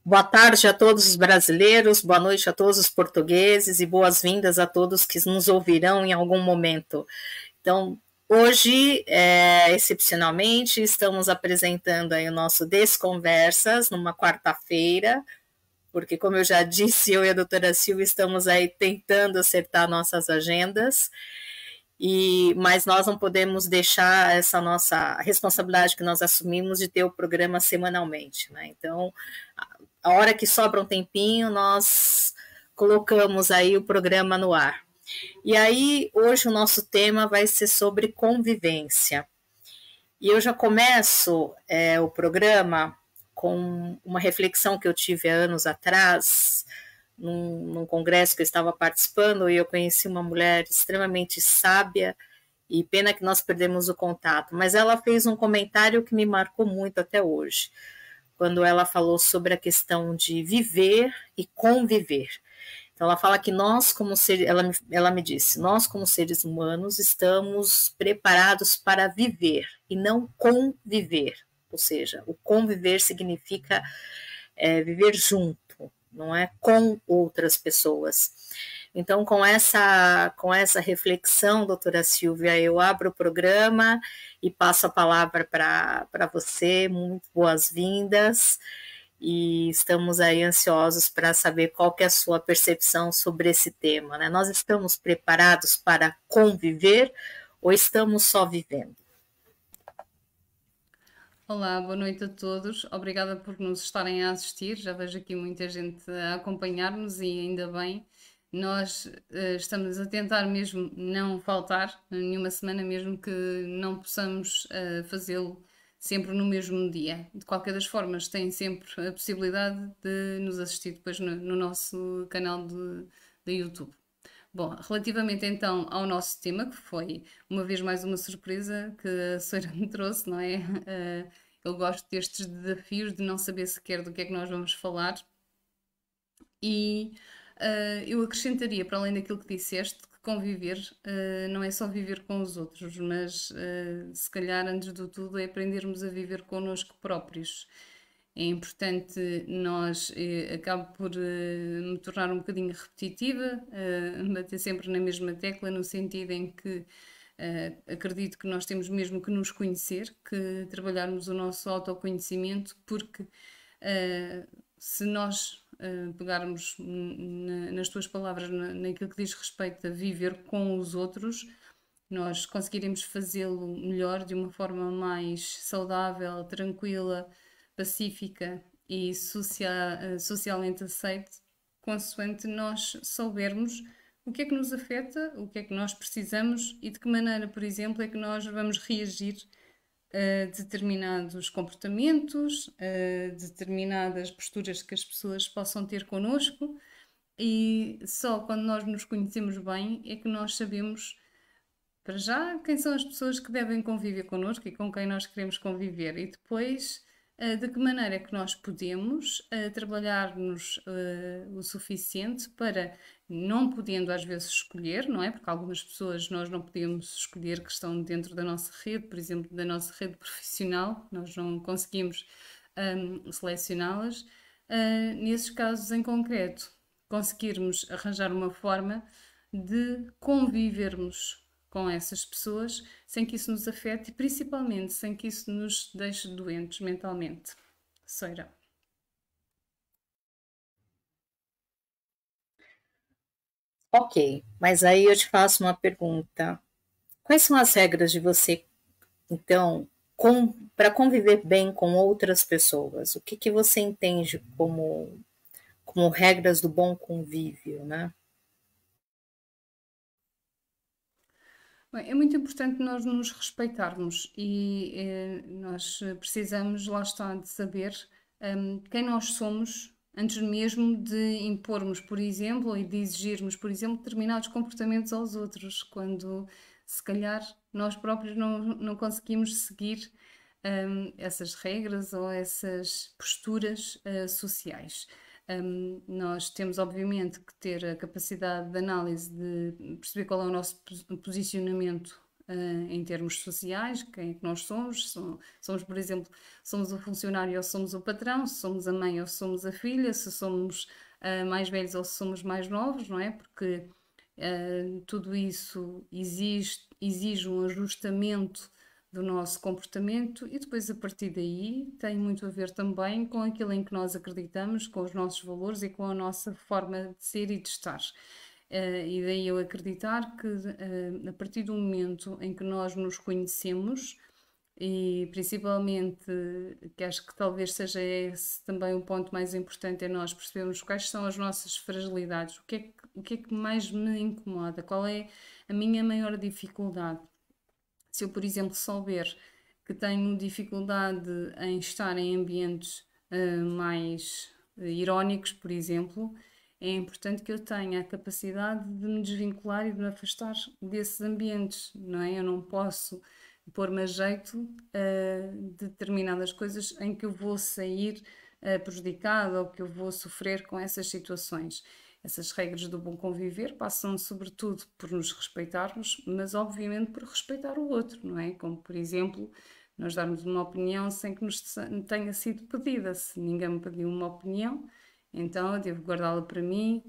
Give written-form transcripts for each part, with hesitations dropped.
Boa tarde a todos os brasileiros, boa noite a todos os portugueses e boas-vindas a todos que nos ouvirão em algum momento. Então, hoje, excepcionalmente, estamos apresentando aí o nosso Desconversas numa quarta-feira, porque, como eu já disse, eu e a doutora Silvia estamos aí tentando acertar nossas agendas, mas nós não podemos deixar essa nossa responsabilidade que nós assumimos de ter o programa semanalmente, né? Então, a hora que sobra um tempinho, nós colocamos aí o programa no ar. E aí, hoje o nosso tema vai ser sobre convivência. E eu já começo o programa com uma reflexão que eu tive há anos atrás, num congresso que eu estava participando, e eu conheci uma mulher extremamente sábia, e pena que nós perdemos o contato, mas ela fez um comentário que me marcou muito até hoje, quando ela falou sobre a questão de viver e conviver. Então, ela fala que nós, como seres, ela me disse, nós, como seres humanos, estamos preparados para viver e não conviver. Ou seja, o conviver significa viver junto, não é com outras pessoas. Então, com essa reflexão, doutora Silvia, eu abro o programa e passo a palavra para você. Muito boas-vindas. E estamos aí ansiosos para saber qual que é a sua percepção sobre esse tema, né? Nós estamos preparados para conviver ou estamos só vivendo? Olá, boa noite a todos. Obrigada por nos estarem a assistir. Já vejo aqui muita gente a acompanhar-nos e ainda bem. Nós estamos a tentar mesmo não faltar nenhuma semana, mesmo que não possamos fazê-lo sempre no mesmo dia. De qualquer das formas, tem sempre a possibilidade de nos assistir depois no nosso canal de YouTube. Bom, relativamente então ao nosso tema, que foi uma vez mais uma surpresa que a Soira me trouxe, não é? Eu gosto destes desafios de não saber sequer do que é que nós vamos falar e eu acrescentaria, para além daquilo que disseste, que conviver não é só viver com os outros, mas se calhar antes de tudo é aprendermos a viver connosco próprios. É importante nós, acabo por me tornar um bocadinho repetitiva, bater sempre na mesma tecla, no sentido em que acredito que nós temos mesmo que nos conhecer, que trabalharmos o nosso autoconhecimento, porque se nós pegarmos nas tuas palavras, naquilo que diz respeito a viver com os outros, nós conseguiremos fazê-lo melhor, de uma forma mais saudável, tranquila, pacífica e socialmente aceite, consoante nós soubermos o que é que nos afeta, o que é que nós precisamos e de que maneira, por exemplo, é que nós vamos reagir a determinados comportamentos, a determinadas posturas que as pessoas possam ter connosco, e só quando nós nos conhecemos bem é que nós sabemos, para já, quem são as pessoas que devem conviver connosco e com quem nós queremos conviver, e depois de que maneira é que nós podemos trabalhar-nos o suficiente para, não podendo às vezes escolher, não é? Porque algumas pessoas nós não podemos escolher que estão dentro da nossa rede, por exemplo, da nossa rede profissional, nós não conseguimos selecioná-las. Nesses casos em concreto, conseguirmos arranjar uma forma de convivermos com essas pessoas sem que isso nos afete e principalmente sem que isso nos deixe doentes mentalmente. Soira. Ok, mas aí eu te faço uma pergunta. Quais são as regras de você, então, para conviver bem com outras pessoas? O que você entende como regras do bom convívio, né? Bem, é muito importante nós nos respeitarmos e nós precisamos, lá está, de saber quem nós somos antes mesmo de impormos, por exemplo, e de exigirmos, por exemplo, determinados comportamentos aos outros, quando se calhar nós próprios não conseguimos seguir essas regras ou essas posturas sociais. Nós temos, obviamente, que ter a capacidade de análise de perceber qual é o nosso posicionamento em termos sociais, quem é que nós somos? Somos, por exemplo, somos o funcionário ou somos o patrão, se somos a mãe ou somos a filha, se somos mais velhos ou se somos mais novos, não é? Porque tudo isso exige um ajustamento do nosso comportamento e depois a partir daí tem muito a ver também com aquilo em que nós acreditamos, com os nossos valores e com a nossa forma de ser e de estar. E daí eu acreditar que a partir do momento em que nós nos conhecemos, e principalmente, que acho que talvez seja esse também o ponto mais importante, é nós percebermos quais são as nossas fragilidades, o que é que mais me incomoda, qual é a minha maior dificuldade. Se eu, por exemplo, souber que tenho dificuldade em estar em ambientes mais irónicos, por exemplo, é importante que eu tenha a capacidade de me desvincular e de me afastar desses ambientes, não é? Eu não posso pôr-me a jeito de determinadas coisas em que eu vou sair prejudicada ou que eu vou sofrer com essas situações. Essas regras do bom conviver passam sobretudo por nos respeitarmos, mas obviamente por respeitar o outro, não é? Como, por exemplo, nós darmos uma opinião sem que nos tenha sido pedida. Se ninguém me pediu uma opinião, então eu devo guardá-la para mim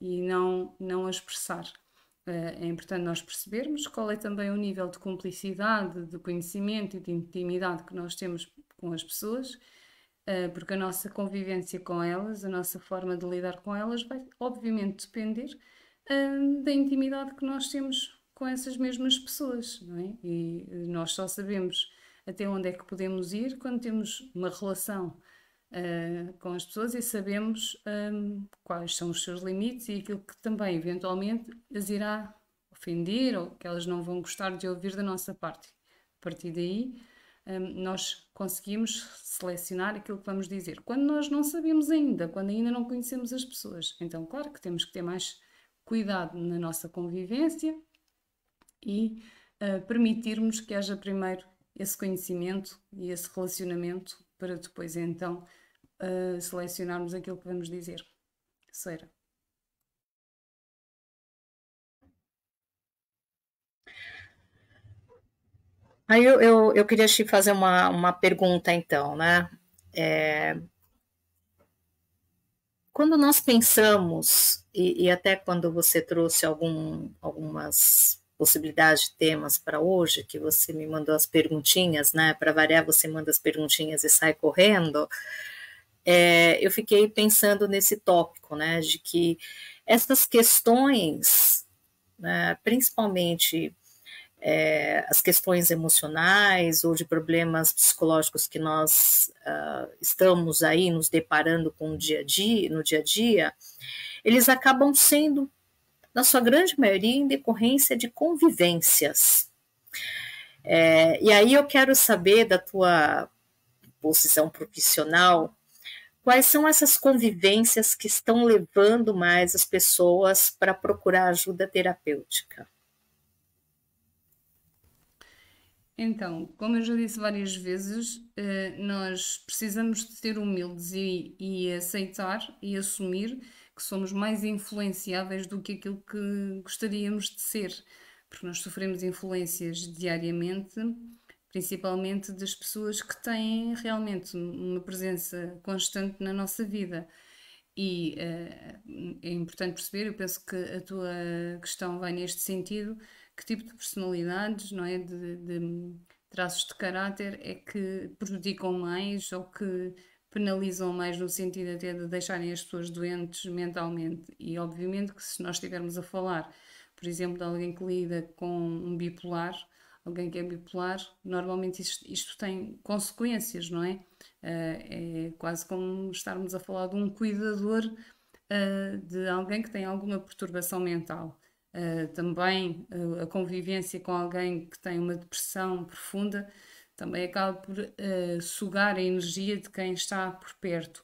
e não a expressar. É importante nós percebermos qual é também o nível de cumplicidade, de conhecimento e de intimidade que nós temos com as pessoas, porque a nossa convivência com elas, a nossa forma de lidar com elas vai obviamente depender da intimidade que nós temos com essas mesmas pessoas, não é? E nós só sabemos até onde é que podemos ir quando temos uma relação com as pessoas e sabemos quais são os seus limites e aquilo que também eventualmente as irá ofender ou que elas não vão gostar de ouvir da nossa parte. A partir daí, nós conseguimos selecionar aquilo que vamos dizer. Quando nós não sabemos ainda, quando ainda não conhecemos as pessoas, então, claro que temos que ter mais cuidado na nossa convivência e permitirmos que haja primeiro esse conhecimento e esse relacionamento para depois então selecionarmos aquilo que vamos dizer. Ceira. Aí eu queria te fazer uma pergunta, então, né? Quando nós pensamos, e até quando você trouxe algumas possibilidades de temas para hoje, que você me mandou as perguntinhas, né? Para variar, você manda as perguntinhas e sai correndo. Eu fiquei pensando nesse tópico, né? De que essas questões, né, principalmente as questões emocionais ou de problemas psicológicos que nós estamos aí nos deparando com no dia a dia, eles acabam sendo, na sua grande maioria, em decorrência de convivências. E aí eu quero saber da tua posição profissional, quais são essas convivências que estão levando mais as pessoas para procurar ajuda terapêutica? Então, como eu já disse várias vezes, nós precisamos de ser humildes e aceitar e assumir que somos mais influenciáveis do que aquilo que gostaríamos de ser, porque nós sofremos influências diariamente, principalmente das pessoas que têm realmente uma presença constante na nossa vida. E é importante perceber, eu penso que a tua questão vai neste sentido, que tipo de personalidades, não é, de traços de caráter é que prejudicam mais ou que penalizam mais no sentido até de deixarem as pessoas doentes mentalmente. E obviamente que se nós estivermos a falar, por exemplo, de alguém que lida com um bipolar, alguém que é bipolar, normalmente isto tem consequências, não é? É quase como estarmos a falar de um cuidador de alguém que tem alguma perturbação mental. Também a convivência com alguém que tem uma depressão profunda também acaba por sugar a energia de quem está por perto.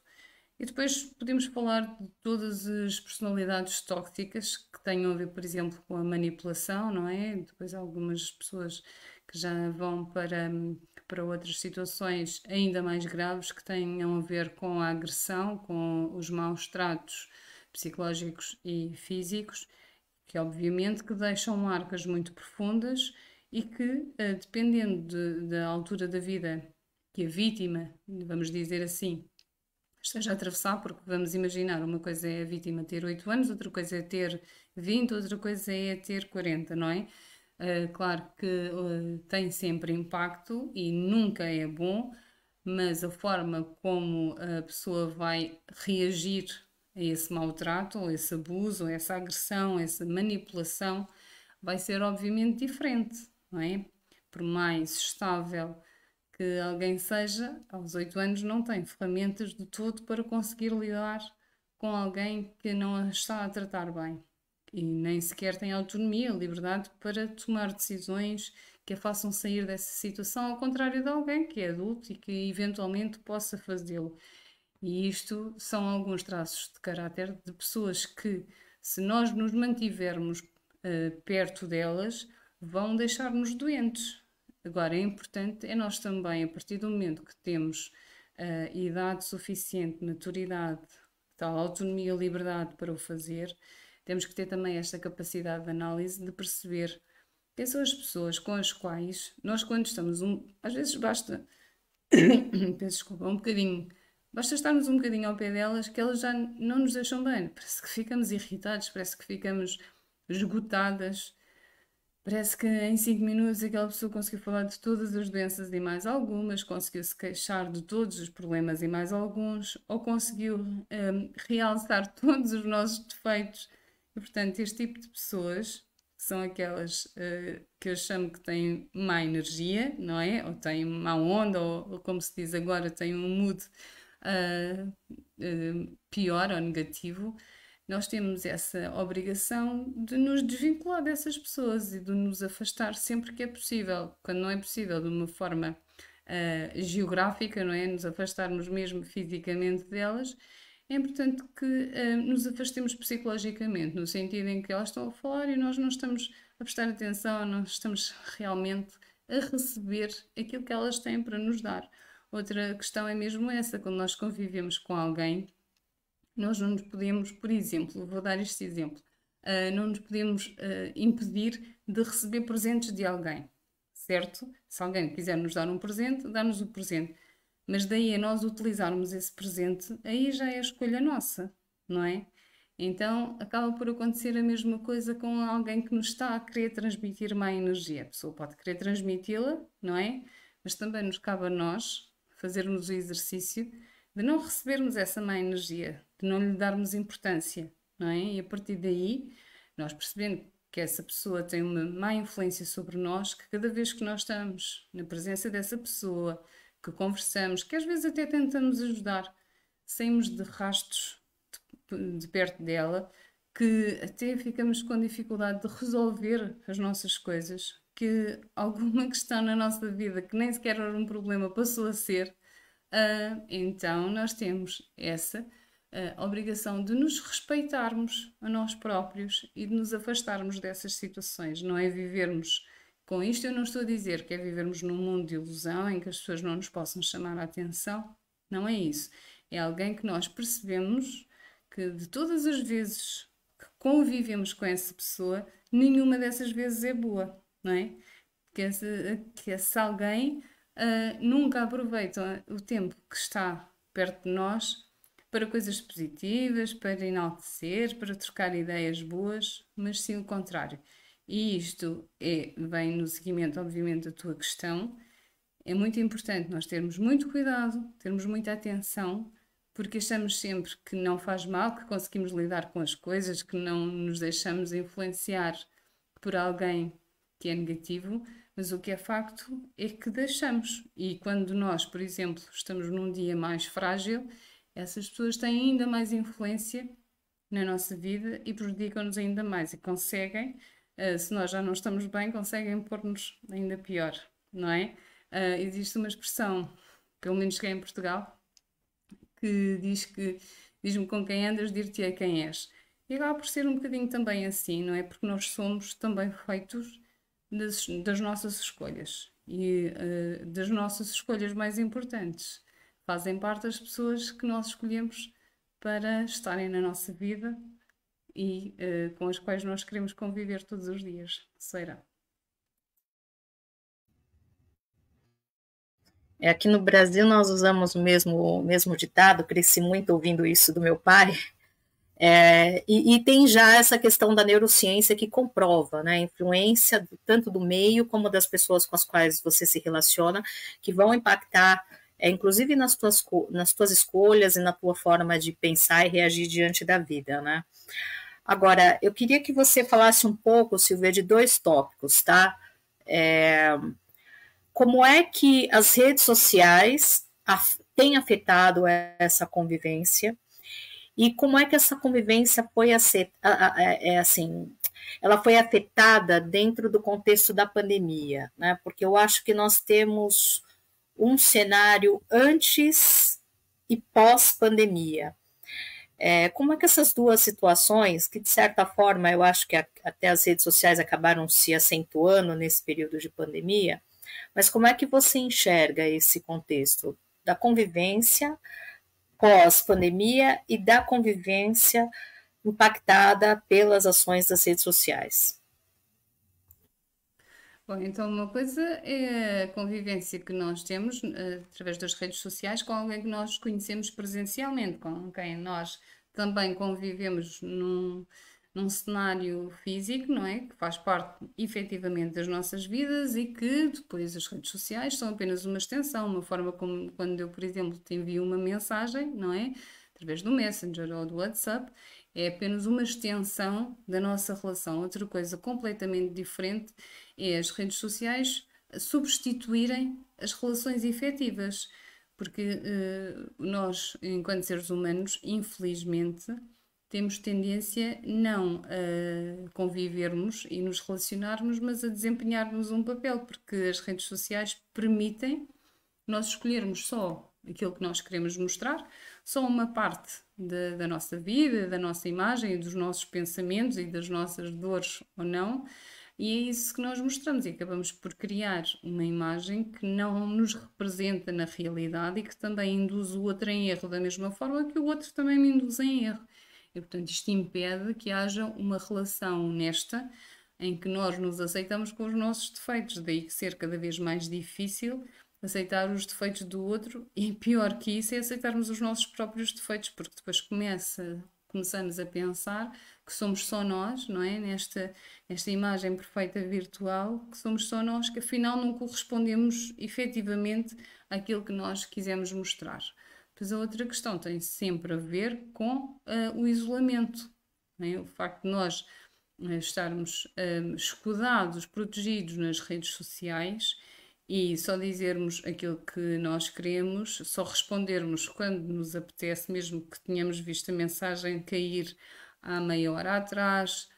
E depois podemos falar de todas as personalidades tóxicas que tenham a ver, por exemplo, com a manipulação, não é? Depois algumas pessoas que já vão para outras situações ainda mais graves que tenham a ver com a agressão, com os maus tratos psicológicos e físicos, que obviamente que deixam marcas muito profundas e que, dependendo da altura da vida que a vítima, vamos dizer assim, esteja a atravessar, porque vamos imaginar, uma coisa é a vítima ter 8 anos, outra coisa é ter 20, outra coisa é ter 40, não é? Claro que tem sempre impacto e nunca é bom, mas a forma como a pessoa vai reagir a esse maltrato, ou esse abuso, ou essa agressão, essa manipulação, vai ser obviamente diferente, não é? Por mais estável que alguém seja, aos 8 anos não tem ferramentas de todo para conseguir lidar com alguém que não a está a tratar bem. E nem sequer tem autonomia, liberdade para tomar decisões que a façam sair dessa situação, ao contrário de alguém que é adulto e que eventualmente possa fazê-lo. E isto são alguns traços de caráter de pessoas que, se nós nos mantivermos perto delas, vão deixar-nos doentes. Agora, é importante é nós também, a partir do momento que temos idade suficiente, maturidade, tal autonomia e liberdade para o fazer, temos que ter também esta capacidade de análise de perceber quem são as pessoas com as quais nós, quando estamos às vezes basta, peço desculpa, um bocadinho, basta estarmos um bocadinho ao pé delas que elas já não nos deixam bem. Parece que ficamos irritados, parece que ficamos esgotadas. Parece que em 5 minutos aquela pessoa conseguiu falar de todas as doenças e mais algumas, conseguiu se queixar de todos os problemas e mais alguns, ou conseguiu realçar todos os nossos defeitos. E, portanto, este tipo de pessoas são aquelas que eu chamo que têm má energia, não é? Ou têm má onda, ou como se diz agora, têm um mood pior ou negativo. Nós temos essa obrigação de nos desvincular dessas pessoas e de nos afastar sempre que é possível. Quando não é possível de uma forma geográfica, não é? Nos afastarmos mesmo fisicamente delas, é importante que nos afastemos psicologicamente, no sentido em que elas estão a falar e nós não estamos a prestar atenção, não estamos realmente a receber aquilo que elas têm para nos dar. Outra questão é mesmo essa, quando nós convivemos com alguém, nós não nos podemos, por exemplo, vou dar este exemplo, não nos podemos impedir de receber presentes de alguém, certo? Se alguém quiser nos dar um presente, dá-nos o presente. Mas daí a nós utilizarmos esse presente, aí já é a escolha nossa, não é? Então acaba por acontecer a mesma coisa com alguém que nos está a querer transmitir má energia. A pessoa pode querer transmiti-la, não é? Mas também nos cabe a nós fazermos o exercício de não recebermos essa má energia, de não lhe darmos importância, não é? E a partir daí, nós percebendo que essa pessoa tem uma má influência sobre nós, que cada vez que nós estamos na presença dessa pessoa, que conversamos, que às vezes até tentamos ajudar, saímos de rastos de perto dela, que até ficamos com dificuldade de resolver as nossas coisas, que alguma questão na nossa vida que nem sequer era um problema passou a ser. Então nós temos essa obrigação de nos respeitarmos a nós próprios e de nos afastarmos dessas situações. Não é vivermos com isto, eu não estou a dizer que é vivermos num mundo de ilusão em que as pessoas não nos possam chamar a atenção. Não é isso. É alguém que nós percebemos que de todas as vezes que convivemos com essa pessoa, nenhuma dessas vezes é boa, não é? Que esse alguém nunca aproveita o tempo que está perto de nós para coisas positivas, para enaltecer, para trocar ideias boas, mas sim o contrário. E isto vem no seguimento, obviamente, da tua questão. É muito importante nós termos muito cuidado, termos muita atenção, porque achamos sempre que não faz mal, que conseguimos lidar com as coisas, que não nos deixamos influenciar por alguém que é negativo, mas o que é facto é que deixamos. E quando nós, por exemplo, estamos num dia mais frágil, essas pessoas têm ainda mais influência na nossa vida e prejudicam-nos ainda mais e conseguem, se nós já não estamos bem, conseguem pôr-nos ainda pior, não é? Existe uma expressão, pelo menos que é em Portugal, que diz-me com quem andas, dir-te-ei quem és. E acaba por ser um bocadinho também assim, não é? Porque nós somos também feitos das nossas escolhas e das nossas escolhas mais importantes. Fazem parte das pessoas que nós escolhemos para estarem na nossa vida e com as quais nós queremos conviver todos os dias. Será? Aqui no Brasil nós usamos o mesmo ditado, cresci muito ouvindo isso do meu pai, e tem já essa questão da neurociência que comprova, né, a influência tanto do meio como das pessoas com as quais você se relaciona, que vão impactar, inclusive nas tuas escolhas e na tua forma de pensar e reagir diante da vida, né. Agora, eu queria que você falasse um pouco, Silvia, de dois tópicos, tá? Como é que as redes sociais têm afetado essa convivência e como é que essa convivência foi assim, ela foi afetada dentro do contexto da pandemia, né? Porque eu acho que nós temos um cenário antes e pós-pandemia. Como é que essas duas situações, que de certa forma eu acho que até as redes sociais acabaram se acentuando nesse período de pandemia, mas como é que você enxerga esse contexto da convivência pós-pandemia e da convivência impactada pelas ações das redes sociais? Bom, então uma coisa é a convivência que nós temos através das redes sociais com alguém que nós conhecemos presencialmente, com quem nós também convivemos num cenário físico, não é? Que faz parte efetivamente das nossas vidas e que depois as redes sociais são apenas uma extensão, uma forma como quando eu, por exemplo, te envio uma mensagem, não é? Através do Messenger ou do WhatsApp, é apenas uma extensão da nossa relação. Outra coisa completamente diferente é as redes sociais substituírem as relações efetivas, porque nós, enquanto seres humanos, infelizmente, temos tendência não a convivermos e nos relacionarmos, mas a desempenharmos um papel, porque as redes sociais permitem nós escolhermos só aquilo que nós queremos mostrar, só uma parte da nossa vida, da nossa imagem, dos nossos pensamentos e das nossas dores ou não, e é isso que nós mostramos e acabamos por criar uma imagem que não nos representa na realidade e que também induz o outro em erro, da mesma forma que o outro também me induz em erro. E, portanto, isto impede que haja uma relação honesta em que nós nos aceitamos com os nossos defeitos, daí que ser cada vez mais difícil aceitar os defeitos do outro e pior que isso é aceitarmos os nossos próprios defeitos, porque depois começamos a pensar que somos só nós, não é? Nesta imagem perfeita virtual, que somos só nós, que afinal não correspondemos efetivamente àquilo que nós quisemos mostrar. Pois a outra questão tem sempre a ver com o isolamento, não é? O facto de nós estarmos escudados, protegidos nas redes sociais e só dizermos aquilo que nós queremos, só respondermos quando nos apetece, mesmo que tenhamos visto a mensagem cair há meia hora atrás,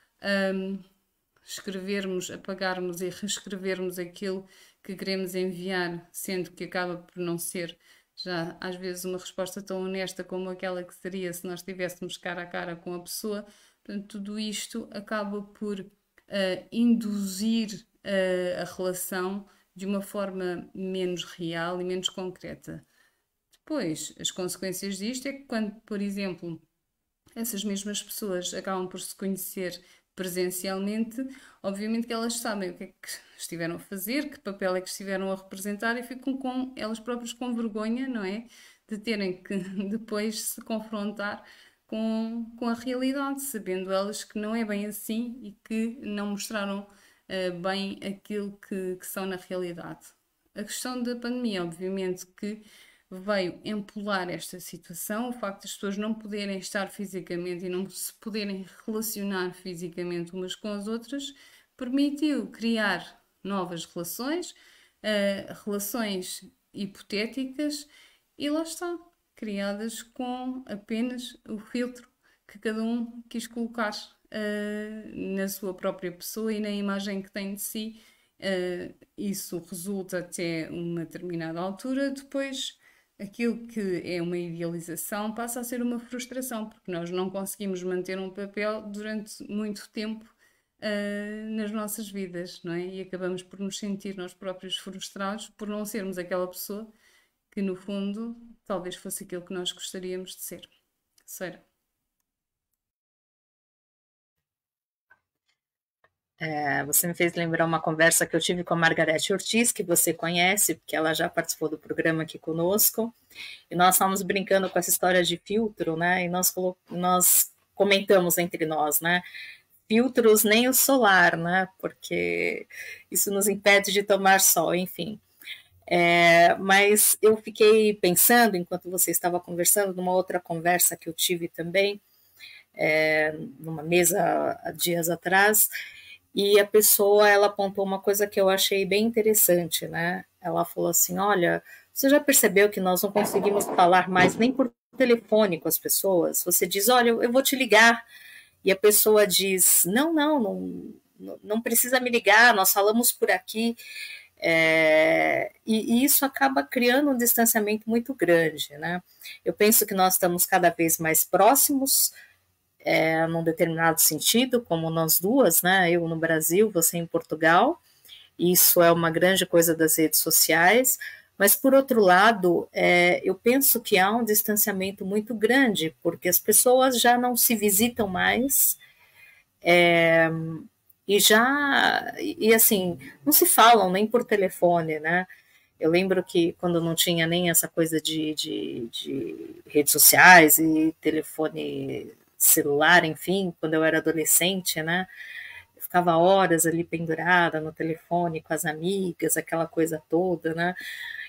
escrevermos, apagarmos e reescrevermos aquilo que queremos enviar, sendo que acaba por não ser já às vezes uma resposta tão honesta como aquela que seria se nós estivéssemos cara a cara com a pessoa. Portanto, tudo isto acaba por induzir a relação de uma forma menos real e menos concreta. Depois, as consequências disto é que quando, por exemplo, essas mesmas pessoas acabam por se conhecer presencialmente, obviamente que elas sabem o que é que estiveram a fazer, que papel é que estiveram a representar e ficam com elas próprias com vergonha, não é? De terem que depois se confrontar com a realidade, sabendo elas que não é bem assim e que não mostraram bem aquilo que são na realidade. A questão da pandemia, obviamente que veio empolar esta situação, o facto das pessoas não poderem estar fisicamente e não se poderem relacionar fisicamente umas com as outras, permitiu criar novas relações, relações hipotéticas, e lá está, criadas com apenas o filtro que cada um quis colocar na sua própria pessoa e na imagem que tem de si. Isso resulta até uma determinada altura, depois aquilo que é uma idealização passa a ser uma frustração, porque nós não conseguimos manter um papel durante muito tempo nas nossas vidas, não é? E acabamos por nos sentir nós próprios frustrados por não sermos aquela pessoa que, no fundo, talvez fosse aquilo que nós gostaríamos de ser. Será? Você me fez lembrar uma conversa que eu tive com a Margarete Ortiz, que você conhece, porque ela já participou do programa aqui conosco, e nós estávamos brincando com essa história de filtro, né? E nós comentamos entre nós, né? Filtros nem o solar, né? Porque isso nos impede de tomar sol, enfim. Mas eu fiquei pensando, enquanto você estava conversando, numa outra conversa que eu tive também, numa mesa há dias atrás, e a pessoa, ela apontou uma coisa que eu achei bem interessante, né? Ela falou assim, olha, você já percebeu que nós não conseguimos falar mais nem por telefone com as pessoas? Você diz, olha, eu vou te ligar, e a pessoa diz, não precisa me ligar, nós falamos por aqui, e isso acaba criando um distanciamento muito grande, né? Eu penso que nós estamos cada vez mais próximos, num determinado sentido, como nós duas, né? Eu no Brasil, você em Portugal. Isso é uma grande coisa das redes sociais. Mas, por outro lado, eu penso que há um distanciamento muito grande, porque as pessoas já não se visitam mais, e assim, não se falam nem por telefone, né? Eu lembro que quando não tinha nem essa coisa de redes sociais e telefone celular, enfim, quando eu era adolescente, né? Eu ficava horas ali pendurada no telefone com as amigas, aquela coisa toda, né?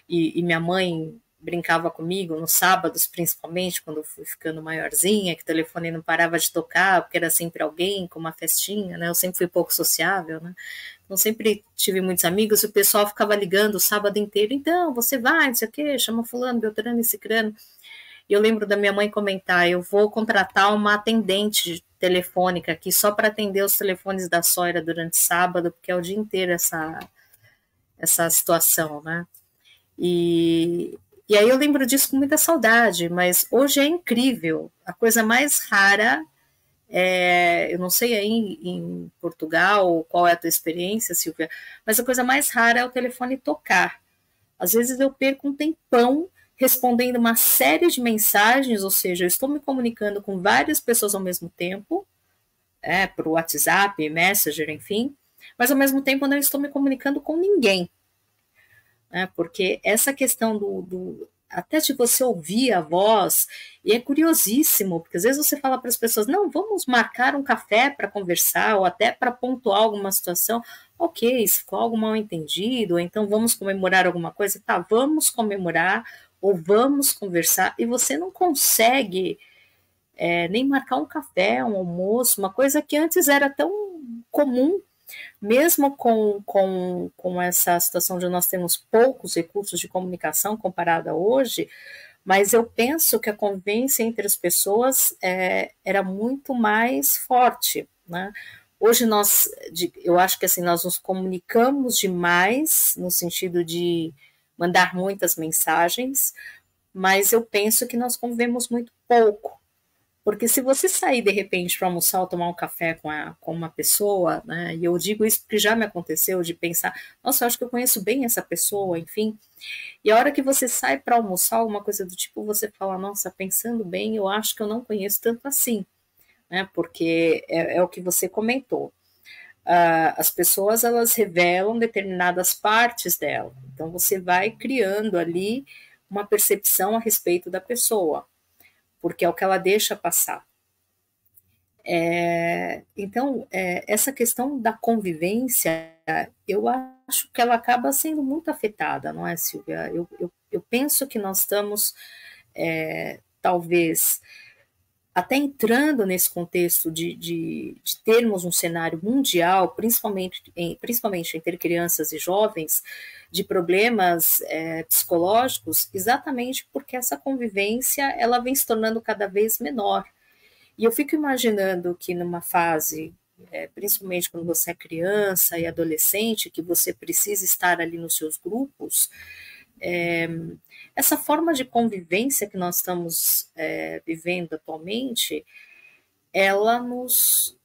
E minha mãe brincava comigo nos sábados, principalmente, quando eu fui ficando maiorzinha, que o telefone não parava de tocar, porque era sempre alguém com uma festinha, né? Eu sempre fui pouco sociável, né? Então, sempre tive muitos amigos e o pessoal ficava ligando o sábado inteiro. Então, você vai, não sei o quê, chama fulano, beltrano e cicrano. E eu lembro da minha mãe comentar, eu vou contratar uma atendente telefônica aqui só para atender os telefones da sogra durante sábado, porque é o dia inteiro essa situação, né? E aí eu lembro disso com muita saudade, mas hoje é incrível. A coisa mais rara eu não sei aí em Portugal qual é a tua experiência, Silvia, mas a coisa mais rara é o telefone tocar. Às vezes eu perco um tempão respondendo uma série de mensagens, ou seja, eu estou me comunicando com várias pessoas ao mesmo tempo, por WhatsApp, Messenger, enfim, mas ao mesmo tempo eu não estou me comunicando com ninguém, né? Porque essa questão até de você ouvir a voz, e é curiosíssimo, porque às vezes você fala para as pessoas, não, vamos marcar um café para conversar, ou até para pontuar alguma situação, ok, se ficou algo mal entendido, ou então vamos comemorar alguma coisa, tá, vamos comemorar, ou vamos conversar, e você não consegue nem marcar um café, um almoço, uma coisa que antes era tão comum, mesmo com essa situação de nós termos poucos recursos de comunicação comparada a hoje, mas eu penso que a convivência entre as pessoas era muito mais forte, né? Hoje eu acho que assim, nós nos comunicamos demais, no sentido de mandar muitas mensagens, mas eu penso que nós convivemos muito pouco. Porque se você sair de repente para almoçar ou tomar um café com uma pessoa, né, e eu digo isso porque já me aconteceu de pensar, nossa, eu acho que eu conheço bem essa pessoa, enfim, e a hora que você sai para almoçar, alguma coisa do tipo, você fala, nossa, pensando bem, eu acho que eu não conheço tanto assim, né, porque é o que você comentou. As pessoas, elas revelam determinadas partes dela, então você vai criando ali uma percepção a respeito da pessoa, porque é o que ela deixa passar. Então, essa questão da convivência, eu acho que ela acaba sendo muito afetada, não é, Silvia? Eu penso que nós estamos, talvez, até entrando nesse contexto de termos um cenário mundial, principalmente entre crianças e jovens, de problemas psicológicos, exatamente porque essa convivência ela vem se tornando cada vez menor. E eu fico imaginando que numa fase, principalmente quando você é criança e adolescente, que você precisa estar ali nos seus grupos, essa forma de convivência que nós estamos vivendo atualmente, ela nos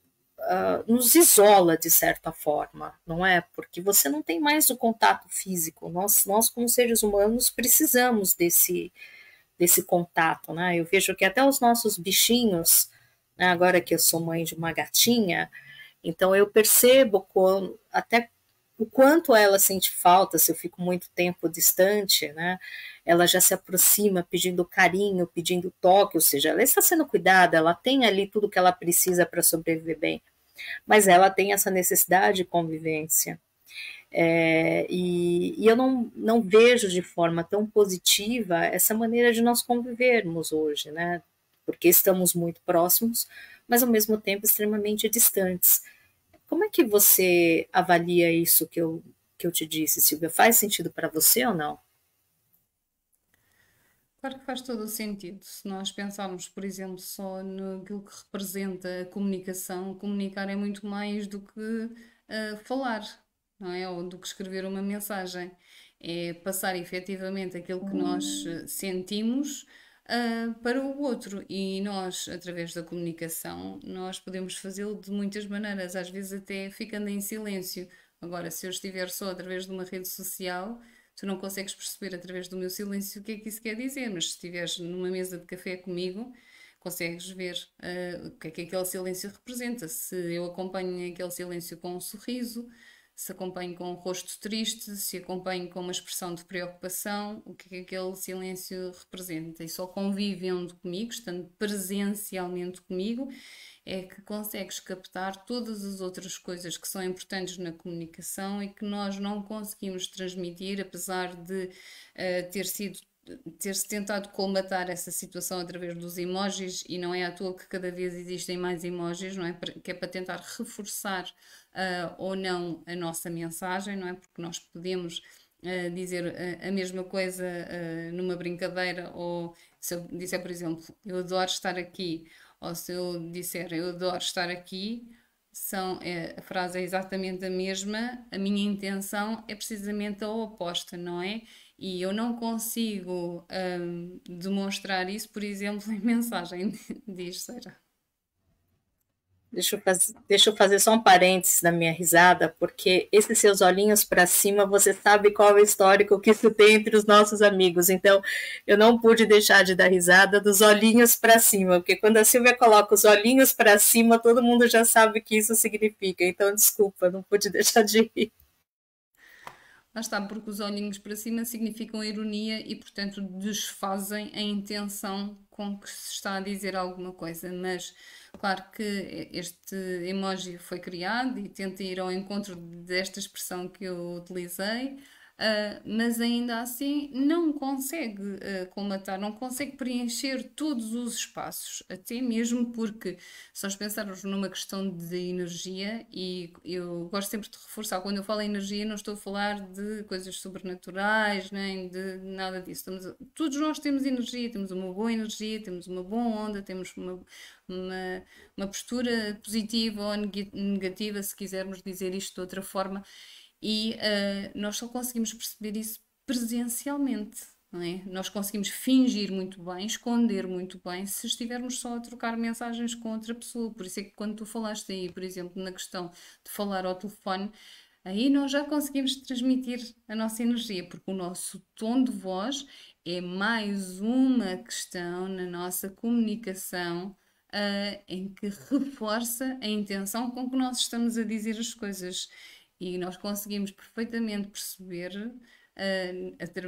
isola de certa forma, não é? Porque você não tem mais o contato físico. Nós como seres humanos, precisamos desse contato, né? Eu vejo que até os nossos bichinhos, né, agora que eu sou mãe de uma gatinha, Então eu percebo até o quanto ela sente falta se eu fico muito tempo distante, né? Ela já se aproxima pedindo carinho, pedindo toque, ou seja, ela está sendo cuidada, ela tem ali tudo que ela precisa para sobreviver bem, mas ela tem essa necessidade de convivência. E eu não vejo de forma tão positiva essa maneira de nós convivermos hoje, né? Porque estamos muito próximos, mas ao mesmo tempo extremamente distantes. Como é que você avalia isso que eu te disse, Silvia? Faz sentido para você ou não? Claro que faz todo o sentido. Se nós pensarmos, por exemplo, só naquilo que representa a comunicação, comunicar é muito mais do que falar, não é? Ou do que escrever uma mensagem. É passar efetivamente aquilo que nós sentimos para o outro. E nós, através da comunicação, nós podemos fazê-lo de muitas maneiras, às vezes até ficando em silêncio. Agora, se eu estiver só através de uma rede social, tu não consegues perceber através do meu silêncio o que é que isso quer dizer, mas se estiveres numa mesa de café comigo, consegues ver o que é que aquele silêncio representa. Se eu acompanho aquele silêncio com um sorriso, se acompanho com um rosto triste, se acompanho com uma expressão de preocupação, o que é que aquele silêncio representa. E só convivendo comigo, estando presencialmente comigo, é que consegues captar todas as outras coisas que são importantes na comunicação e que nós não conseguimos transmitir, apesar de ter-se tentado colmatar essa situação através dos emojis, e não é à toa que cada vez existem mais emojis, não é? Que é para tentar reforçar ou não a nossa mensagem, não é? Porque nós podemos dizer a mesma coisa numa brincadeira, ou se eu disser, por exemplo, eu adoro estar aqui, ou se eu disser eu adoro estar aqui, a frase é exatamente a mesma, a minha intenção é precisamente a oposta, não é? E eu não consigo demonstrar isso, por exemplo, em mensagem, diz Seira. Deixa eu fazer só um parênteses na minha risada, porque esses seus olhinhos para cima, você sabe qual é o histórico que isso tem entre os nossos amigos. Então, eu não pude deixar de dar risada dos olhinhos para cima, porque quando a Silvia coloca os olhinhos para cima, todo mundo já sabe o que isso significa. Então, desculpa, não pude deixar de rir. Lá está, porque os olhinhos para cima significam ironia e, portanto, desfazem a intenção com que se está a dizer alguma coisa. Mas, claro que este emoji foi criado e tenta ir ao encontro desta expressão que eu utilizei, mas ainda assim não consegue colmatar, não consegue preencher todos os espaços, até mesmo porque, se nós pensarmos numa questão de energia, e eu gosto sempre de reforçar, quando eu falo em energia, não estou a falar de coisas sobrenaturais, nem de nada disso. Todos nós temos energia, temos uma boa energia, temos uma boa onda, temos uma postura positiva ou negativa, se quisermos dizer isto de outra forma, e nós só conseguimos perceber isso presencialmente. Não é? Nós conseguimos fingir muito bem, esconder muito bem, se estivermos só a trocar mensagens com outra pessoa. Por isso é que quando tu falaste aí, por exemplo, na questão de falar ao telefone, aí nós já conseguimos transmitir a nossa energia, porque o nosso tom de voz é mais uma questão na nossa comunicação, em que reforça a intenção com que nós estamos a dizer as coisas. E nós conseguimos perfeitamente perceber,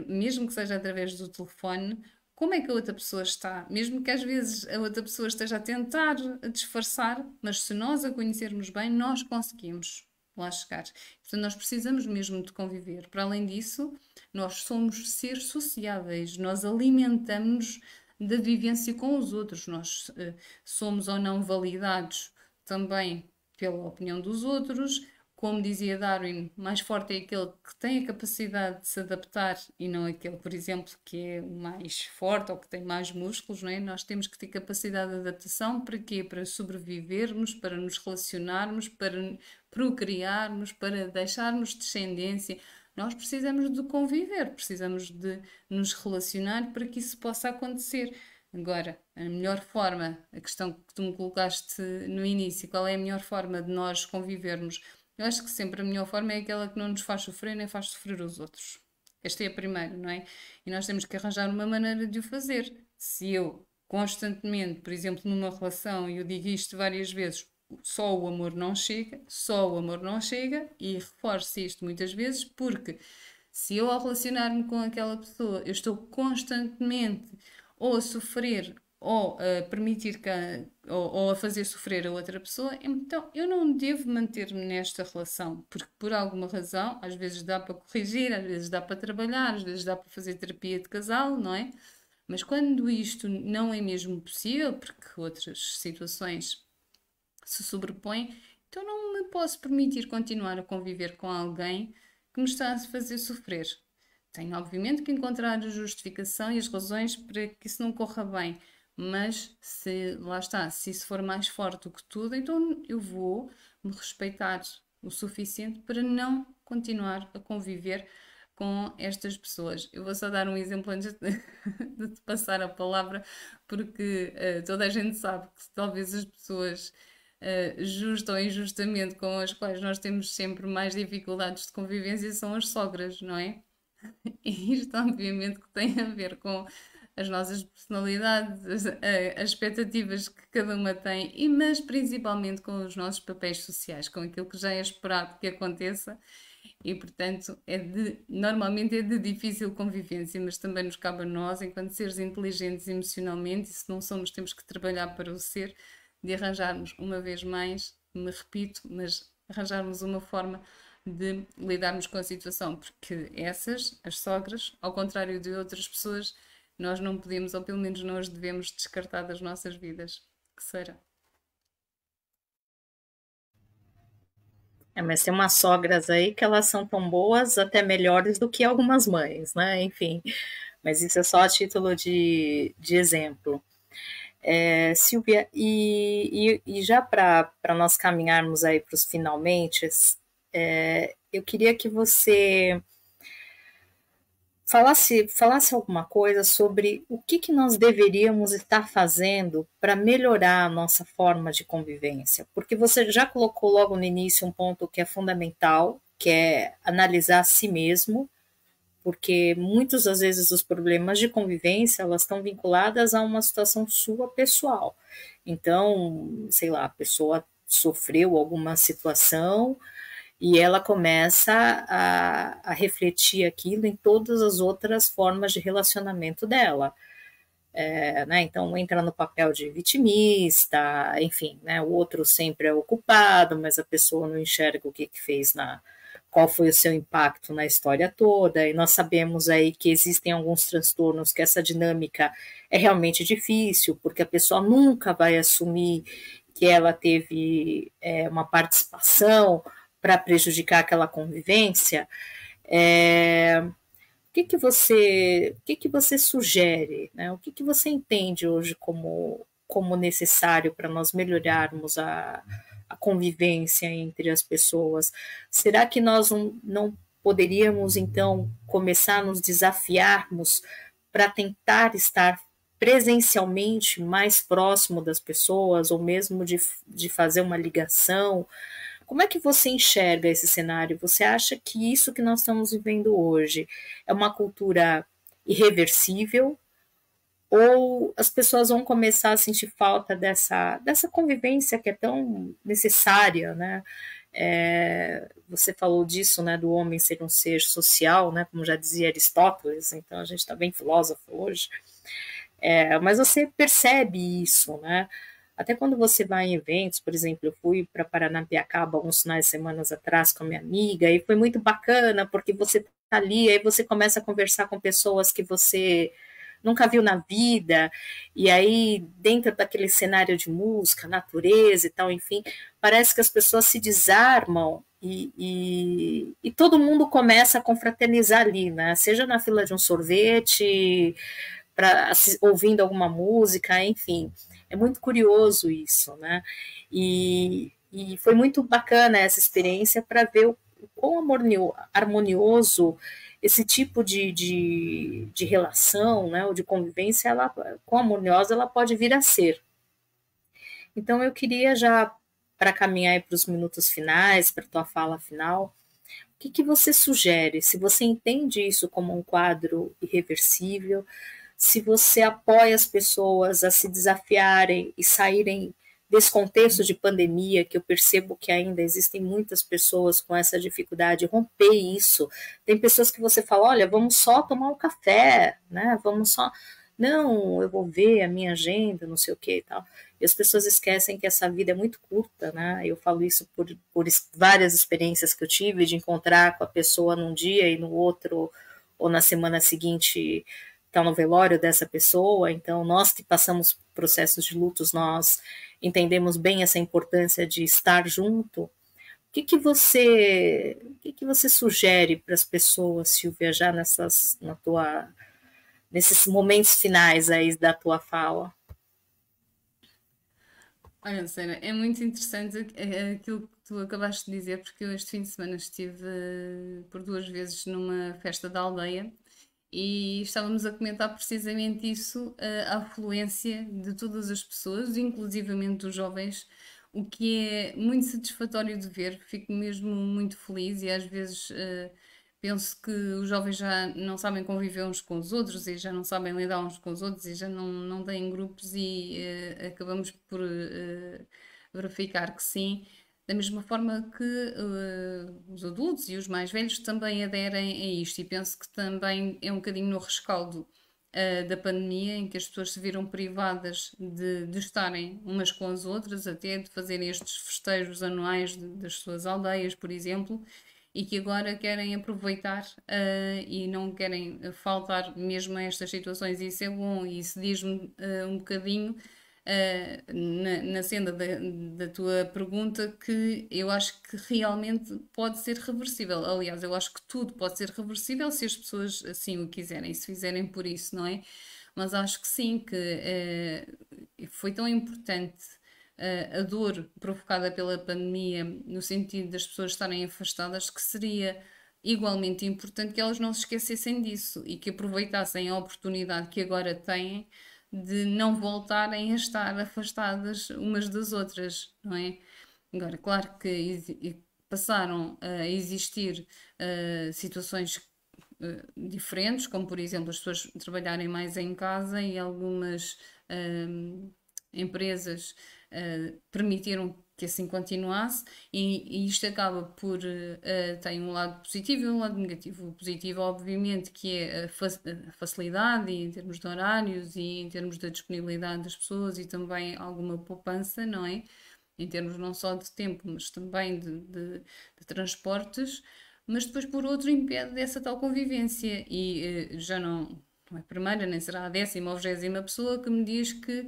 mesmo que seja através do telefone, como é que a outra pessoa está, mesmo que às vezes a outra pessoa esteja a tentar disfarçar, mas se nós a conhecermos bem, nós conseguimos lá chegar. Portanto, nós precisamos mesmo de conviver. Para além disso, nós somos seres sociáveis, nós alimentamos da vivência com os outros, nós somos ou não validados também pela opinião dos outros. Como dizia Darwin, mais forte é aquele que tem a capacidade de se adaptar e não aquele, por exemplo, que é mais forte ou que tem mais músculos, não é? Nós temos que ter capacidade de adaptação para quê? Para sobrevivermos, para nos relacionarmos, para procriarmos, para deixarmos descendência. Nós precisamos de conviver, precisamos de nos relacionar para que isso possa acontecer. Agora, a melhor forma, a questão que tu me colocaste no início, qual é a melhor forma de nós convivermos? Eu acho que sempre a melhor forma é aquela que não nos faz sofrer nem faz sofrer os outros. Esta é a primeira, não é? E nós temos que arranjar uma maneira de o fazer. Se eu constantemente, por exemplo, numa relação, e eu digo isto várias vezes, só o amor não chega, só o amor não chega, e reforço isto muitas vezes porque se eu ao relacionar-me com aquela pessoa eu estou constantemente ou a sofrer ou a permitir que ou a fazer sofrer a outra pessoa, então eu não devo manter-me nesta relação, porque por alguma razão, às vezes dá para corrigir, às vezes dá para trabalhar, às vezes dá para fazer terapia de casal, não é? Mas quando isto não é mesmo possível, porque outras situações se sobrepõem, então não me posso permitir continuar a conviver com alguém que me está a fazer sofrer. Tenho, obviamente, que encontrar a justificação e as razões para que isso não corra bem, mas se lá está, se isso for mais forte do que tudo, então eu vou me respeitar o suficiente para não continuar a conviver com estas pessoas. Eu vou só dar um exemplo antes de te passar a palavra, porque toda a gente sabe que talvez as pessoas justa ou injustamente com as quais nós temos sempre mais dificuldades de convivência são as sogras, não é? E isto obviamente que tem a ver com as nossas personalidades, as expectativas que cada uma tem, mas principalmente com os nossos papéis sociais, com aquilo que já é esperado que aconteça e, portanto, normalmente é de difícil convivência, mas também nos cabe a nós, enquanto seres inteligentes emocionalmente, e se não somos, temos que trabalhar para o ser, de arranjarmos uma vez mais, me repito, mas arranjarmos uma forma de lidarmos com a situação, porque essas, as sogras, ao contrário de outras pessoas, nós não podemos, ou pelo menos não as devemos descartar das nossas vidas. Que será? Mas tem umas sogras aí que elas são tão boas, até melhores do que algumas mães, né? Enfim, mas isso é só a título de exemplo. Silvia, e já para nós caminharmos aí para os finalmente, eu queria que você falasse alguma coisa sobre o que nós deveríamos estar fazendo para melhorar a nossa forma de convivência. Porque você já colocou logo no início um ponto que é fundamental, que é analisar a si mesmo, porque muitas das vezes os problemas de convivência elas estão vinculadas a uma situação sua pessoal. Então, sei lá, a pessoa sofreu alguma situação e ela começa a refletir aquilo em todas as outras formas de relacionamento dela. Né? Então entra no papel de vitimista, enfim, né? O outro sempre é o culpado, mas a pessoa não enxerga o que fez qual foi o seu impacto na história toda, e nós sabemos aí que existem alguns transtornos que essa dinâmica é realmente difícil, porque a pessoa nunca vai assumir que ela teve uma participação para prejudicar aquela convivência. O que você sugere, né? O que você entende hoje como necessário para nós melhorarmos a convivência entre as pessoas? Será que nós não poderíamos, então, começar a nos desafiarmos para tentar estar presencialmente mais próximo das pessoas, ou mesmo de fazer uma ligação? Como é que você enxerga esse cenário? Você acha que isso que nós estamos vivendo hoje é uma cultura irreversível? Ou as pessoas vão começar a sentir falta dessa convivência que é tão necessária, né? Você falou disso, né, do homem ser um ser social, né, como já dizia Aristóteles, então a gente está bem filósofo hoje. Mas você percebe isso, né? Até quando você vai em eventos, por exemplo, eu fui para Paranapiacaba alguns finais de semana atrás com a minha amiga, e foi muito bacana, porque você está ali, aí você começa a conversar com pessoas que você nunca viu na vida, e aí dentro daquele cenário de música, natureza e tal, enfim, parece que as pessoas se desarmam e todo mundo começa a confraternizar ali, né? Seja na fila de um sorvete, ouvindo alguma música, enfim. É muito curioso isso, né? E foi muito bacana essa experiência para ver o quão harmonioso esse tipo de relação, né, ou de convivência, quão harmoniosa ela pode vir a ser. Então, eu queria já, para caminhar para os minutos finais, para a tua fala final, o que você sugere? Se você entende isso como um quadro irreversível, se você apoia as pessoas a se desafiarem e saírem desse contexto de pandemia, que eu percebo que ainda existem muitas pessoas com essa dificuldade, romper isso. Tem pessoas que você fala, olha, vamos só tomar um café, né? Vamos só. Não, eu vou ver a minha agenda, não sei o que e tal. E as pessoas esquecem que essa vida é muito curta, né? Eu falo isso por várias experiências que eu tive, de encontrar com a pessoa num dia e no outro, ou na semana seguinte, estar no velório dessa pessoa. Então, nós que passamos processos de lutos, nós entendemos bem essa importância de estar junto. O que você sugere para as pessoas, Silvia, já nesses momentos finais aí da tua fala? Olha, Sara, é muito interessante aquilo que tu acabaste de dizer, porque eu este fim de semana estive por 2 vezes numa festa da aldeia e estávamos a comentar precisamente isso, a afluência de todas as pessoas, inclusivamente dos jovens, o que é muito satisfatório de ver, fico mesmo muito feliz e às vezes penso que os jovens já não sabem conviver uns com os outros e já não sabem lidar uns com os outros e já não têm grupos e acabamos por verificar que sim. Da mesma forma que os adultos e os mais velhos também aderem a isto, e penso que também é um bocadinho no rescaldo da pandemia, em que as pessoas se viram privadas de estarem umas com as outras, até de fazerem estes festejos anuais das suas aldeias, por exemplo, e que agora querem aproveitar e não querem faltar mesmo a estas situações, e isso é bom, e isso diz-me um bocadinho na senda da tua pergunta, que eu acho que realmente pode ser reversível. Aliás, eu acho que tudo pode ser reversível se as pessoas assim o quiserem, se fizerem por isso, não é? Mas acho que sim, que foi tão importante a dor provocada pela pandemia, no sentido das pessoas estarem afastadas, que seria igualmente importante que elas não se esquecessem disso e que aproveitassem a oportunidade que agora têm de não voltarem a estar afastadas umas das outras, não é? Agora, claro que passaram a existir situações diferentes, como por exemplo as pessoas trabalharem mais em casa e algumas empresas permitiram que assim continuasse, e isto acaba por tem um lado positivo e um lado negativo. O positivo, obviamente, que é a facilidade em termos de horários e em termos da disponibilidade das pessoas e também alguma poupança, não é? Em termos não só de tempo, mas também de transportes, mas depois, por outro, impede dessa tal convivência. E já não é a primeira, nem será a 10ª ou 20ª pessoa que me diz que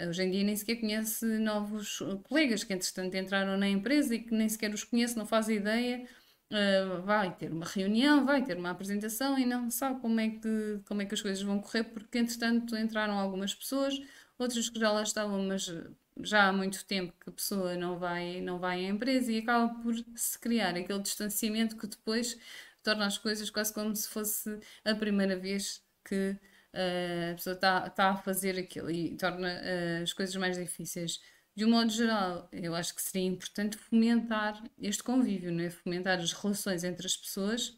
hoje em dia nem sequer conhece novos colegas que, entretanto, entraram na empresa e que nem sequer os conhece, não faz ideia. Vai ter uma reunião, vai ter uma apresentação e não sabe como é que as coisas vão correr, porque entretanto entraram algumas pessoas, outras que já lá estavam, mas já há muito tempo que a pessoa não vai à empresa, e acaba por se criar aquele distanciamento que depois torna as coisas quase como se fosse a primeira vez que a pessoa está a fazer aquilo, e torna as coisas mais difíceis. De um modo geral, eu acho que seria importante fomentar este convívio, não é? Fomentar as relações entre as pessoas,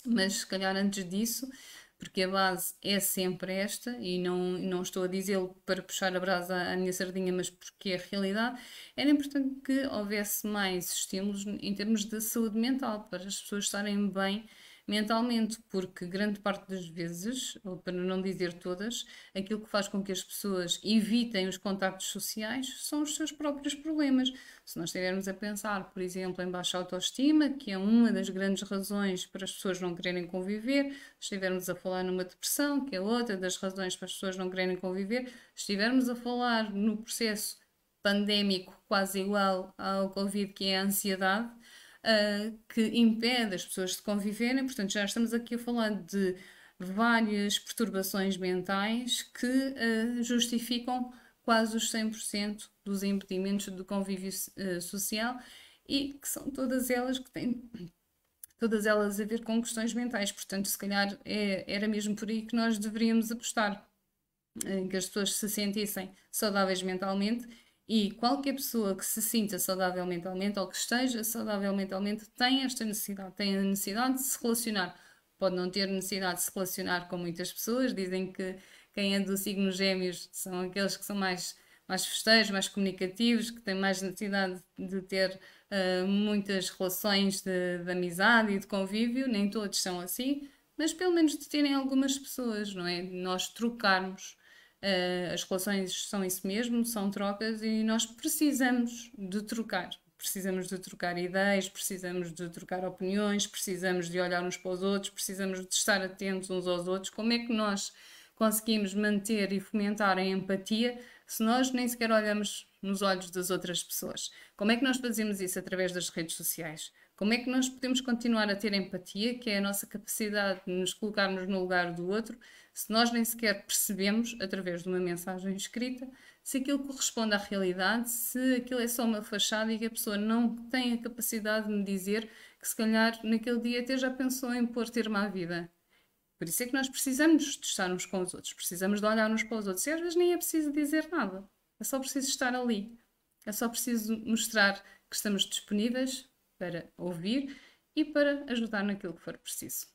mas se calhar antes disso, porque a base é sempre esta, e não estou a dizê-lo para puxar a brasa à minha sardinha, mas porque é a realidade, era importante que houvesse mais estímulos em termos de saúde mental, para as pessoas estarem bem mentalmente, porque grande parte das vezes, ou para não dizer todas, aquilo que faz com que as pessoas evitem os contactos sociais são os seus próprios problemas. Se nós estivermos a pensar, por exemplo, em baixa autoestima, que é uma das grandes razões para as pessoas não quererem conviver, se estivermos a falar numa depressão, que é outra das razões para as pessoas não quererem conviver, se estivermos a falar no processo pandémico quase igual ao Covid, que é a ansiedade, que impede as pessoas de conviverem. Portanto, já estamos aqui a falar de várias perturbações mentais que justificam quase os 100% dos impedimentos do convívio social, e que são todas elas que têm todas elas a ver com questões mentais. Portanto, se calhar era mesmo por aí que nós deveríamos apostar, em que as pessoas se sentissem saudáveis mentalmente, e qualquer pessoa que se sinta saudável mentalmente ou que esteja saudável mentalmente tem esta necessidade, tem a necessidade de se relacionar. Pode não ter necessidade de se relacionar com muitas pessoas, dizem que quem é do signo Gêmeos são aqueles que são mais mais festeiros, mais comunicativos, que têm mais necessidade de ter muitas relações de amizade e de convívio, nem todos são assim, mas pelo menos de terem algumas pessoas, não é? Nós trocarmos. As relações são isso mesmo, são trocas e nós precisamos de trocar. Precisamos de trocar ideias, precisamos de trocar opiniões, precisamos de olhar uns para os outros, precisamos de estar atentos uns aos outros. Como é que nós conseguimos manter e fomentar a empatia se nós nem sequer olhamos nos olhos das outras pessoas? Como é que nós fazemos isso através das redes sociais? Como é que nós podemos continuar a ter empatia, que é a nossa capacidade de nos colocarmos no lugar do outro, se nós nem sequer percebemos, através de uma mensagem escrita, se aquilo corresponde à realidade, se aquilo é só uma fachada e que a pessoa não tem a capacidade de me dizer que se calhar naquele dia até já pensou em pôr termo à vida. Por isso é que nós precisamos de estar uns com os outros, precisamos de olhar uns para os outros. E às vezes nem é preciso dizer nada, é só preciso estar ali, é só preciso mostrar que estamos disponíveis para ouvir e para ajudar naquilo que for preciso.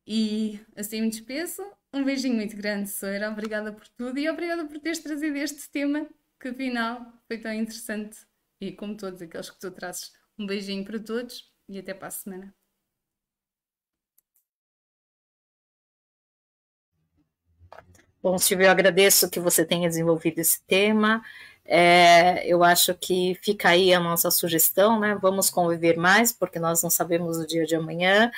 E assim me despeço. Um beijinho muito grande, Sora. Obrigada por tudo e obrigada por teres trazido este tema que afinal foi tão interessante. E como todos aqueles que tu trazes, um beijinho para todos e até para a semana. Bom, Silvia, eu agradeço que você tenha desenvolvido esse tema. Eu acho que fica aí a nossa sugestão, né? Vamos conviver mais, porque nós não sabemos o dia de amanhã.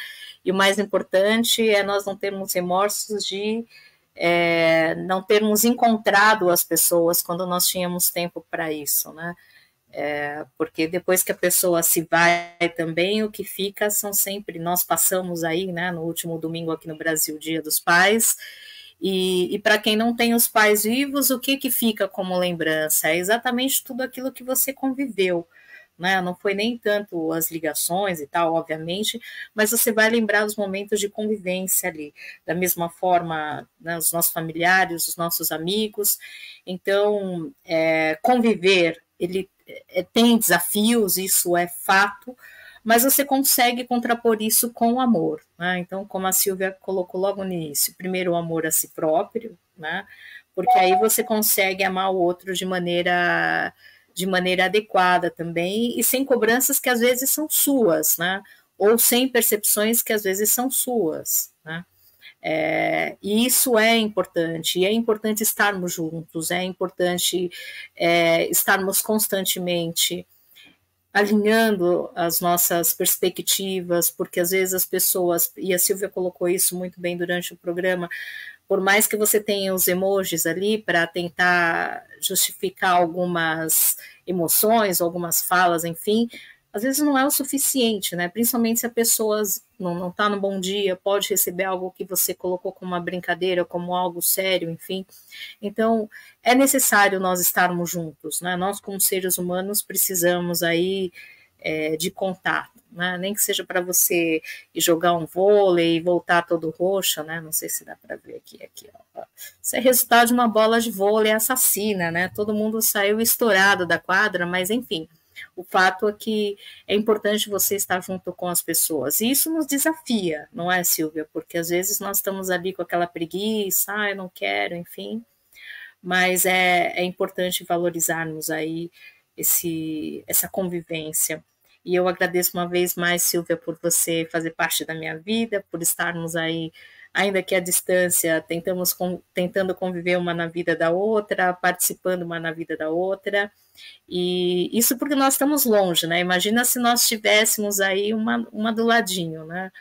E o mais importante é nós não termos remorsos de não termos encontrado as pessoas quando nós tínhamos tempo para isso, né? Porque depois que a pessoa se vai também, o que fica são sempre, nós passamos aí, né, no último domingo aqui no Brasil, Dia dos Pais, e para quem não tem os pais vivos, o que fica como lembrança? É exatamente tudo aquilo que você conviveu, né? Não foi nem tanto as ligações e tal, obviamente, mas você vai lembrar os momentos de convivência ali, da mesma forma, né, os nossos familiares, os nossos amigos. Então, conviver, ele tem desafios, isso é fato, mas você consegue contrapor isso com o amor, né? Então, como a Silvia colocou logo no início, primeiro o amor a si próprio, né? Porque aí você consegue amar o outro de maneira adequada também e sem cobranças que às vezes são suas, né? Ou sem percepções que às vezes são suas, né? E isso é importante, e é importante estarmos juntos, é importante estarmos constantemente alinhando as nossas perspectivas, porque às vezes as pessoas, e a Silvia colocou isso muito bem durante o programa, por mais que você tenha os emojis ali para tentar justificar algumas emoções, algumas falas, enfim, às vezes não é o suficiente, né? Principalmente se a pessoa não está no bom dia, pode receber algo que você colocou como uma brincadeira, como algo sério, enfim. Então, é necessário nós estarmos juntos, né? Nós, como seres humanos, precisamos aí de contato, né? Nem que seja para você ir jogar um vôlei e voltar todo roxo, né? Não sei se dá para ver aqui, ó. Isso é resultado de uma bola de vôlei assassina, né? Todo mundo saiu estourado da quadra, mas enfim. O fato é que é importante você estar junto com as pessoas. E isso nos desafia, não é, Silvia? Porque às vezes nós estamos ali com aquela preguiça, eu não quero, enfim. Mas é importante valorizarmos aí essa convivência. E eu agradeço uma vez mais, Silvia, por você fazer parte da minha vida, por estarmos aí, ainda que à distância, tentando conviver uma na vida da outra, participando uma na vida da outra. E isso porque nós estamos longe, né? Imagina se nós tivéssemos aí uma do ladinho, né?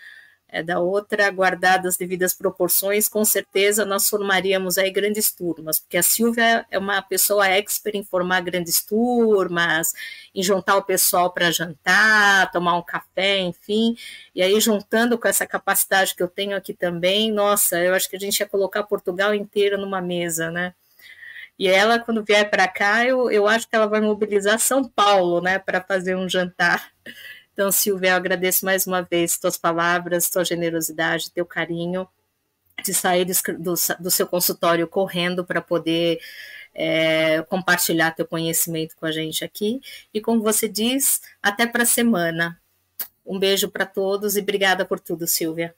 Da outra, guardadas as devidas proporções, com certeza nós formaríamos aí grandes turmas, porque a Silvia é uma pessoa expert em formar grandes turmas, em juntar o pessoal para jantar, tomar um café, enfim, e aí juntando com essa capacidade que eu tenho aqui também, nossa, eu acho que a gente ia colocar Portugal inteiro numa mesa, né? E ela, quando vier para cá, eu acho que ela vai mobilizar São Paulo, né, para fazer um jantar. Então, Silvia, eu agradeço mais uma vez tuas palavras, tua generosidade, teu carinho, de sair do seu consultório correndo para poder compartilhar teu conhecimento com a gente aqui. E como você diz, até para a semana. Um beijo para todos e obrigada por tudo, Silvia.